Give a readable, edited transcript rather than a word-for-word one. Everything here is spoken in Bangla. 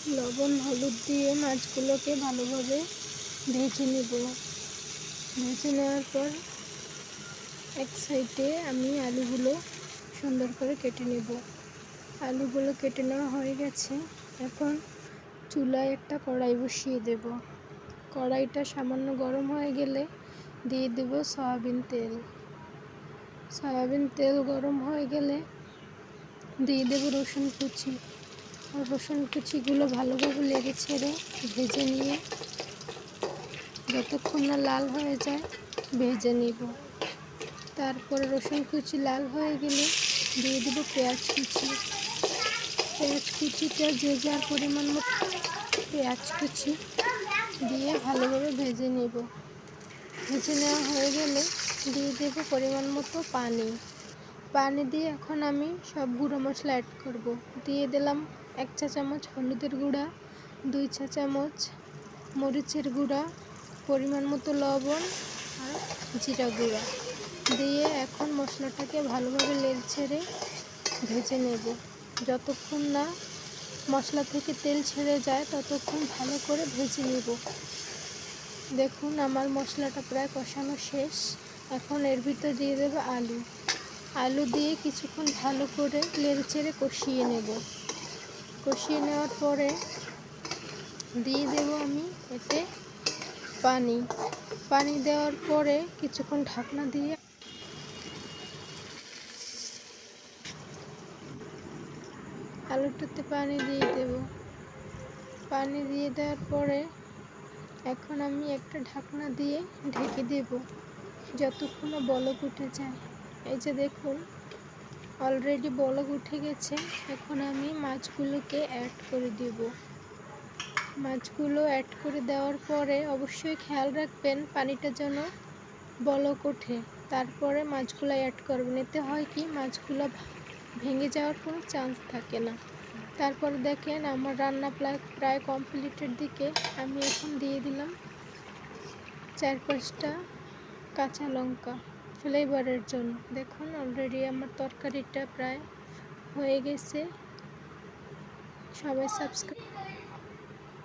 লবণ হলুদ দিয়ে মাছগুলোকে ভালোভাবে ভেজে নেব। ভেজে নেওয়ার পর এক সাইডে আমি আলুগুলো সুন্দর করে কেটে নেব। আলুগুলো কেটে নেওয়া হয়ে গেছে। এখন চুলায় একটা কড়াই বসিয়ে দেব। কড়াইটা সামান্য গরম হয়ে গেলে দিয়ে দেব সয়াবিন তেল। সয়াবিন তেল গরম হয়ে গেলে দিয়ে দেব রসুন কুচি। রসুন কুচিগুলো ভালোভাবে নেড়ে ছেড়ে ভেজে নিয়ে যতক্ষণ না লাল হয়ে যায় ভেজে নিব। তারপরে রসুন কুচি লাল হয়ে গেলে দিয়ে দেব পেঁয়াজ কুচি। পেঁয়াজ কুচিটা যে যার পরিমাণ মতো পেঁয়াজ কুচি দিয়ে ভালোভাবে ভেজে নেব। ভেজে নেওয়া হয়ে গেলে দিয়ে দেব পরিমাণ মতো পানি। পানি দিয়ে এখন আমি সব গুঁড়ো মশলা অ্যাড করব। দিয়ে দিলাম 1 চা চামচ হলুদের গুঁড়া, 2 চা চামচ মরিচের গুঁড়া, পরিমাণ মতো লবণ আর জিরা গুঁড়া দিয়ে এখন মশলাটাকে ভালোভাবে নেড়ে ছেড়ে ভেজে নেব। যতক্ষণ না মশলা থেকে তেল ছেড়ে যায় ততক্ষণ ভালো করে ভেজে নেব। দেখুন আমার মশলাটা প্রায় কষানো শেষ। এখন এর ভিতর দিয়ে দেব আলু। আলু দিয়ে কিছুক্ষণ ভালো করে নেড়ে চেড়ে কষিয়ে নেব। কষিয়ে নেওয়ার পরে দিয়ে দেব আমি এতে পানি। পানি দেওয়ার পরে কিছুক্ষণ ঢাকনা দিয়ে আলুটাতে পানি দিয়ে দেব। পানি দিয়ে দেওয়ার পরে এখন আমি একটা ঢাকনা দিয়ে ঢেকে দেব যতক্ষণ না বলক উঠে যায়। এই যে দেখুন অলরেডি বলক উঠে গেছে। এখন আমি মাছগুলোকে অ্যাড করে দেব। মাছগুলো অ্যাড করে দেওয়ার পরে অবশ্যই খেয়াল রাখবেন পানিটা যেন বলক ওঠে। তারপরে মাছগুলো অ্যাড করবেন। এতে হয় কি মাছগুলো ভেঙে যাওয়ার কোনো চান্স থাকে না। তারপর দেখেন আমার রান্না প্রায় কমপ্লিটের দিকে। আমি এখন দিয়ে দিলাম 4-5টা কাঁচা লঙ্কা ফ্লেভারের জন্য। দেখুন অলরেডি আমার তরকারিটা প্রায় হয়ে গেছে। সবাই সাবস্ক্রাইব